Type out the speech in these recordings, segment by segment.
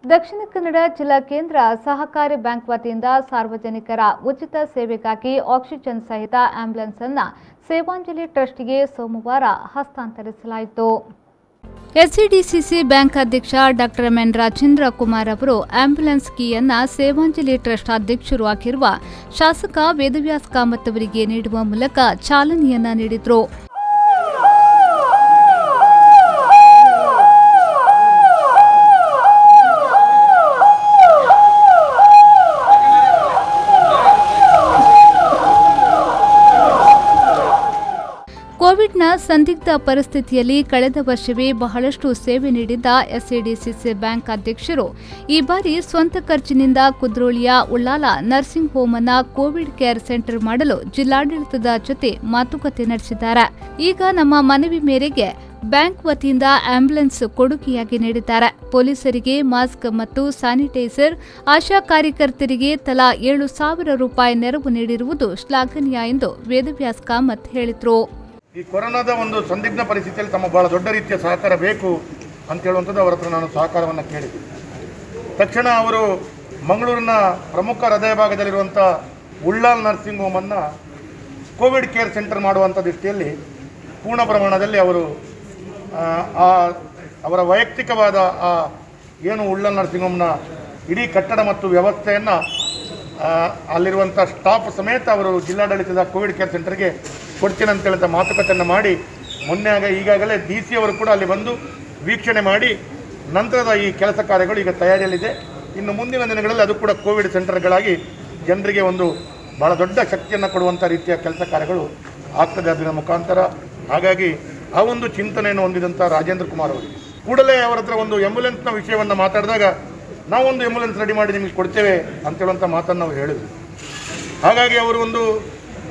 ದಕ್ಷಿಣ ಕನ್ನಡ ಜಿಲ್ಲಾ ಕೇಂದ್ರ ಸಹಕಾರಿ ಬ್ಯಾಂಕ್ ವತಿಯಿಂದ ಸಾರ್ವಜನಿಕರ ಉಚಿತ ಸೇವೆಗಾಗಿ ಆಕ್ಸಿಜನ್ ಸಹಿತ ಆಂಬ್ಯುಲೆನ್ಸ್ ಅನ್ನು ಸೇವಾಂಜಲಿ ಟ್ರಸ್ಟ್ಗೆ ಸೋಮವಾರ ಹಸ್ತಾಂತರಿಸಲಾಯಿತು. ಎಸ್ಸಿಡಿಸಿಸಿ ಬ್ಯಾಂಕ್ ಅಧ್ಯಕ್ಷ ಡಾಕ್ಟರ್ ಎನ್ ರಾಜೇಂದ್ರ ಕುಮಾರ್ ಅವರು ಆಂಬ್ಯುಲೆನ್ಸ್ ಕೀಯನ್ನು ಸೇವಾಂಜಲಿ ಟ್ರಸ್ಟ್ ಅಧ್ಯಕ್ಷರು ಆಗಿರುವ ಶಾಸಕ ವೇದವ್ಯಾಸ್ ಕಾಮತ್ ಅವರಿಗೆ ನೀಡುವ ಮೂಲಕ ಚಾಲನೆಯನ್ನ ನೀಡಿದರು. ಕೋವಿಡ್ನ ಸಂದಿಗ್ಧ ಪರಿಸ್ಥಿತಿಯಲ್ಲಿ ಕಳೆದ ವರ್ಷವೇ ಬಹಳಷ್ಟು ಸೇವೆ ನೀಡಿದ್ದ ಎಸ್ಸಿಡಿಸಿಸಿ ಬ್ಯಾಂಕ್ ಅಧ್ಯಕ್ಷರು ಈ ಬಾರಿ ಸ್ವಂತ ಖರ್ಚಿನಿಂದ ಕುದ್ರೋಳಿಯ ಉಳ್ಳಾಲ ನರ್ಸಿಂಗ್ ಹೋಮ್ ಅನ್ನು ಕೋವಿಡ್ ಕೇರ್ ಸೆಂಟರ್ ಮಾಡಲು ಜಿಲ್ಲಾಡಳಿತದ ಜೊತೆ ಮಾತುಕತೆ ನಡೆಸಿದ್ದಾರೆ. ಈಗ ನಮ್ಮ ಮನವಿ ಮೇರೆಗೆ ಬ್ಯಾಂಕ್ ವತಿಯಿಂದ ಆಂಬ್ಯುಲೆನ್ಸ್ ಕೊಡುಗೆಯಾಗಿ ನೀಡಿದ್ದಾರೆ. ಪೊಲೀಸರಿಗೆ ಮಾಸ್ಕ್ ಮತ್ತು ಸ್ಯಾನಿಟೈಸರ್, ಆಶಾ ಕಾರ್ಯಕರ್ತರಿಗೆ ತಲಾ 7,000 ರೂಪಾಯಿ ನೆರವು ನೀಡಿರುವುದು ಶ್ಲಾಘನೀಯ ಎಂದು ವೇದವ್ಯಾಸ್ ಕಾಮತ್ ಹೇಳಿದರು. ಈ ಕೊರೋನಾದ ಒಂದು ಸಂದಿಗ್ಧ ಪರಿಸ್ಥಿತಿಯಲ್ಲಿ ತಮ್ಮ ಬಹಳ ದೊಡ್ಡ ರೀತಿಯ ಸಹಕಾರ ಬೇಕು ಅಂತ ಹೇಳುವಂಥದ್ದು ಅವರ ಹತ್ರ ನಾನು ಸಹಕಾರವನ್ನು ಕೇಳಿದೆ. ತಕ್ಷಣ ಅವರು ಮಂಗಳೂರಿನ ಪ್ರಮುಖ ಹೃದಯ ಭಾಗದಲ್ಲಿರುವಂಥ ಉಳ್ಳಾಲ್ ನರ್ಸಿಂಗ್ ಹೋಮನ್ನು ಕೋವಿಡ್ ಕೇರ್ ಸೆಂಟರ್ ಮಾಡುವಂಥ ದೃಷ್ಟಿಯಲ್ಲಿ ಪೂರ್ಣ ಪ್ರಮಾಣದಲ್ಲಿ ಅವರು ಅವರ ವೈಯಕ್ತಿಕವಾದ ಏನು ಉಳ್ಳಾಲ್ ನರ್ಸಿಂಗ್ ಹೋಮ್ನ ಇಡೀ ಕಟ್ಟಡ ಮತ್ತು ವ್ಯವಸ್ಥೆಯನ್ನು ಅಲ್ಲಿರುವಂಥ ಸ್ಟಾಫ್ ಸಮೇತ ಅವರು ಜಿಲ್ಲಾಡಳಿತದ ಕೋವಿಡ್ ಕೇರ್ ಸೆಂಟರ್ಗೆ ಕೊಡ್ತೀನಿ ಅಂತೇಳಿದ ಮಾತುಕತೆಯನ್ನು ಮಾಡಿ ಮೊನ್ನೆ ಈಗಾಗಲೇ DC ಅವರು ಕೂಡ ಅಲ್ಲಿ ಬಂದು ವೀಕ್ಷಣೆ ಮಾಡಿ ನಂತರದ ಈ ಕೆಲಸ ಕಾರ್ಯಗಳು ಈಗ ತಯಾರಿಯಲ್ಲಿದೆ. ಇನ್ನು ಮುಂದಿನ ದಿನಗಳಲ್ಲಿ ಅದು ಕೂಡ ಕೋವಿಡ್ ಸೆಂಟರ್ಗಳಾಗಿ ಜನರಿಗೆ ಒಂದು ಭಾಳ ದೊಡ್ಡ ಶಕ್ತಿಯನ್ನು ಕೊಡುವಂಥ ರೀತಿಯ ಕೆಲಸ ಕಾರ್ಯಗಳು ಆಗ್ತದೆ ಅದರ ಮುಖಾಂತರ. ಹಾಗಾಗಿ ಆ ಒಂದು ಚಿಂತನೆಯನ್ನು ಹೊಂದಿದಂಥ ರಾಜೇಂದ್ರ ಕುಮಾರ್ ಅವರು ಕೂಡಲೇ ಅವರ ಹತ್ರ ಒಂದು ಆಂಬ್ಯುಲೆನ್ಸ್ನ ವಿಷಯವನ್ನು ಮಾತಾಡಿದಾಗ ನಾವೊಂದು ಆಂಬ್ಯುಲೆನ್ಸ್ ರೆಡಿ ಮಾಡಿ ನಿಮಗೆ ಕೊಡ್ತೇವೆ ಅಂತೇಳುವಂಥ ಮಾತನ್ನು ನಾವು ಹೇಳಿದ್ವಿ. ಹಾಗಾಗಿ ಅವರು ಒಂದು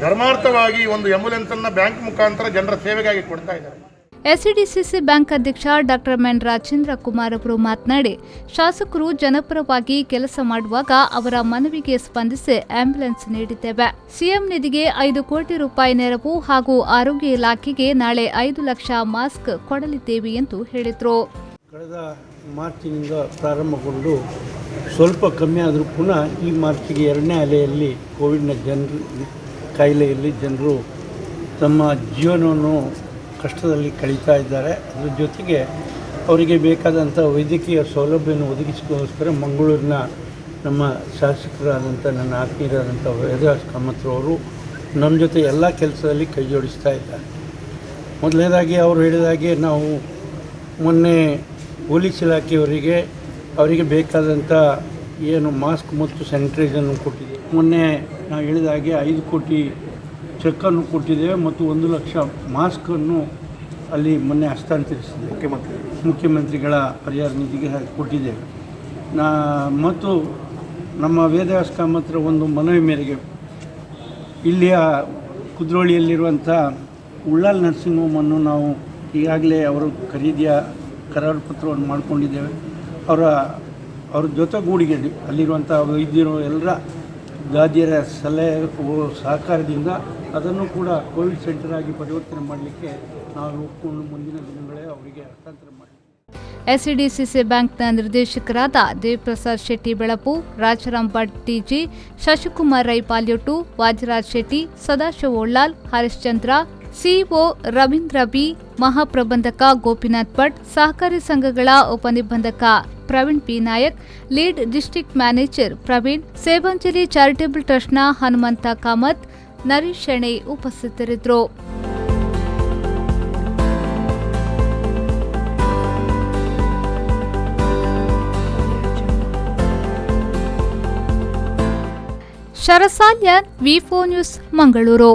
ಧರ್ಮಾರ್ಥವಾಗಿ ಒಂದು ಆಂಬ್ಯುಲೆನ್ಸನ್ನು ಬ್ಯಾಂಕ್ ಮುಖಾಂತರ ಜನರ ಸೇವೆಗಾಗಿ ಕೊಡ್ತಾ ಇದ್ದಾರೆ. ಎಸ್ಸಿಡಿಸಿಸಿ ಬ್ಯಾಂಕ್ ಅಧ್ಯಕ್ಷ ಡಾಕ್ಟರ್ ಎನ್ ರಾಜೇಂದ್ರ ಕುಮಾರ್ ಅವರು ಮಾತನಾಡಿ, ಶಾಸಕರು ಜನಪರವಾಗಿ ಕೆಲಸ ಮಾಡುವಾಗ ಅವರ ಮನವಿಗೆ ಸ್ಪಂದಿಸಿ ಆಂಬ್ಯುಲೆನ್ಸ್ ನೀಡಿದ್ದೇವೆ. ಸಿಎಂ ನಿಧಿಗೆ 5 ಕೋಟಿ ರೂಪಾಯಿ ನೆರವು ಹಾಗೂ ಆರೋಗ್ಯ ಇಲಾಖೆಗೆ ನಾಳೆ 5 ಲಕ್ಷ ಮಾಸ್ಕ್ ಕೊಡಲಿದ್ದೇವೆ ಎಂದು ಹೇಳಿದರು. ಕಳೆದ ಮಾರ್ಚಿನಿಂದ ಪ್ರಾರಂಭಗೊಂಡು ಸ್ವಲ್ಪ ಕಮ್ಮಿ ಆದರೂ ಪುನಃ ಈ ಮಾರ್ಚಿಗೆ 2ನೇ ಅಲೆಯಲ್ಲಿ ಕೋವಿಡ್ನ ಕಾಯಿಲೆಯಲ್ಲಿ ಜನರು ತಮ್ಮ ಜೀವನವನ್ನು ಕಷ್ಟದಲ್ಲಿ ಕಳೀತಾ ಇದ್ದಾರೆ. ಅದರ ಜೊತೆಗೆ ಅವರಿಗೆ ಬೇಕಾದಂಥ ವೈದ್ಯಕೀಯ ಸೌಲಭ್ಯವನ್ನು ಒದಗಿಸಿಕೋಸ್ಕರ ಮಂಗಳೂರಿನ ನಮ್ಮ ಶಾಸಕರಾದಂಥ ನನ್ನ ಆತ್ಮೀಯರಾದಂಥ ವೇದವ್ಯಾಸ್ ಕಾಮತ್ ಅವರು ನಮ್ಮ ಜೊತೆ ಎಲ್ಲ ಕೆಲಸದಲ್ಲಿ ಕೈ ಜೋಡಿಸ್ತಾ ಇದ್ದಾರೆ. ಮೊದಲನೇದಾಗಿ ಅವರು ಹೇಳಿದಾಗೆ ನಾವು ಮೊನ್ನೆ ಪೊಲೀಸ್ ಇಲಾಖೆಯವರಿಗೆ ಅವರಿಗೆ ಬೇಕಾದಂಥ ಏನು ಮಾಸ್ಕ್ ಮತ್ತು ಸ್ಯಾನಿಟೈಸರನ್ನು ಕೊಟ್ಟಿದ್ದೇವೆ. ಮೊನ್ನೆ ನಾವು ಹೇಳಿದಾಗೆ 5 ಕೋಟಿ ಚೆಕ್ಕನ್ನು ಕೊಟ್ಟಿದ್ದೇವೆ ಮತ್ತು 1 ಲಕ್ಷ ಮಾಸ್ಕನ್ನು ಅಲ್ಲಿ ಮೊನ್ನೆ ಹಸ್ತಾಂತರಿಸಿದ್ದೇವೆ. ಮುಖ್ಯಮಂತ್ರಿಗಳ ಪರಿಹಾರ ನಿಧಿಗೆ ಕೊಟ್ಟಿದ್ದೇವೆ. ಮತ್ತು ನಮ್ಮ ವೇದವ್ಯಾಸ್ ಕಾಮತ್ರ ಒಂದು ಮನವಿ ಮೇರೆಗೆ ಇಲ್ಲಿಯ ಕುದ್ರೋಳಿಯಲ್ಲಿರುವಂಥ ಉಳ್ಳಾಲ್ ನರ್ಸಿಂಗ್ ಹೋಮನ್ನು ನಾವು ಈಗಾಗಲೇ ಅವರು ಖರೀದಿಯ ಕರಾರು ಪತ್ರವನ್ನು ಮಾಡಿಕೊಂಡಿದ್ದೇವೆ. ಅವರ ಜೊತೆಗೂಡಿಗೆ ಅಲ್ಲಿರುವಂಥ ವೈದ್ಯರು ಎಲ್ಲರ ದಾದಿಯರ ಸಲಹೆ ಸಹಕಾರದಿಂದ ಅದನ್ನು ಕೂಡ ಕೋವಿಡ್ ಸೆಂಟರ್ ಆಗಿ ಪರಿವರ್ತನೆ ಮಾಡಲಿಕ್ಕೆ ನಾವು ಒಪ್ಪಿಕೊಂಡು ಮುಂದಿನ ದಿನಗಳೇ ಅವರಿಗೆ ಹಸ್ತಾಂತರ ಮಾಡಿ. ಎಸ್ಸಿಡಿಸಿಸಿ ಬ್ಯಾಂಕ್ನ ನಿರ್ದೇಶಕರಾದ Devaprasad Shetty Belapu, Rajaram Bhat TG, Shashikumar Rai Palyottu, Vajaraj Shetty, Sadashiva Ullal, Harishchandra, CEO Ravindra B, ಮಹಾಪ್ರಬಂಧಕ ಗೋಪಿನಾಥ್ ಭಟ್, ಸಹಕಾರಿ ಸಂಘಗಳ ಉಪನಿಬಂಧಕ Praveen P Nayak, lead district manager Praveen, Sevanjali charitable ಟ್ರಸ್ಟ್ನ ಹನುಮಂತ ಕಾಮತ್, ನರೀಶ್ ಶೆಣೈ ಉಪಸ್ಥಿತರಿದ್ದರು. Sharasalyan, V4 news, Mangaluru.